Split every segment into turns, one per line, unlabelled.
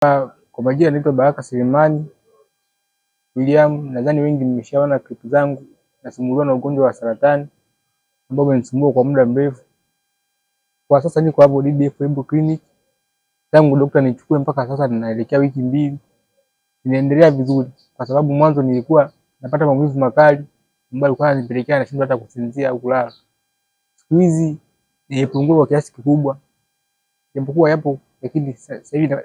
Kwa majina naitwa Baraka Selemani William. Nadhani wengi mmeshaona clip zangu. Nasumbuliwa na ugonjwa wa saratani ambao umenisumbua kwa muda mrefu. Kwa sasa niko hapo DDF Herbal Clinic. Tangu daktari nichukue mpaka sasa ninaelekea wiki 2. Ninaendelea vizuri kwa sababu mwanzo nilikuwa napata maumivu makali ambayo yalikuwa yananipelekea nashindwa hata kusinzia au kulala. Siku hizi nimepungua kwa kiasi kikubwa. Japokuwa yapo lakini sasa hivi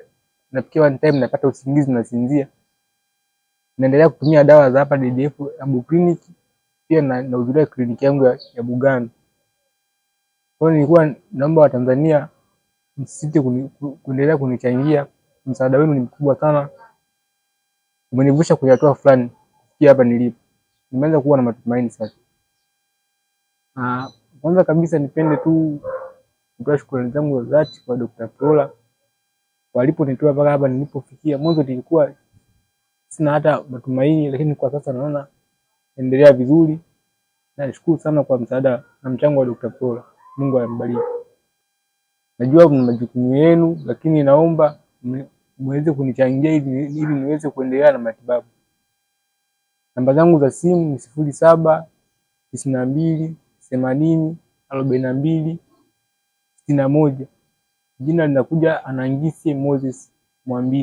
nafikia one time napata usingizi na nasinzia. Naendelea kutumia dawa za hapa DDF Herbal Clinic, pia nahudhuria kliniki yangu ya Bugando. Kwa hiyo nilikuwa naomba Watanzania msisite kuendelea kunichangia. Msaada wenu ni mkubwa sana. Umenivusha kwenye hatua fulani kufikia hapa nilipo. Nimeanza kuwa na matumaini sasa. Kwanza kabisa nipende tu kutoa shukrani zangu za dhati kwa Dr. Flora waliponitoa mpaka hapa nilipofikia. Mwanzo nilikuwa sina hata matumaini, lakini kwa sasa naona endelea vizuri. Na nashukuru sana kwa msaada na mchango wa Dr. Flora. Mungu ambariki. Najua kuna majukumu yenu, lakini naomba muweze kunichangia ili niweze kuendelea na matibabu. Namba zangu za simu ni 0792804261. Jina linakuja Anangisi Moses Mwambie.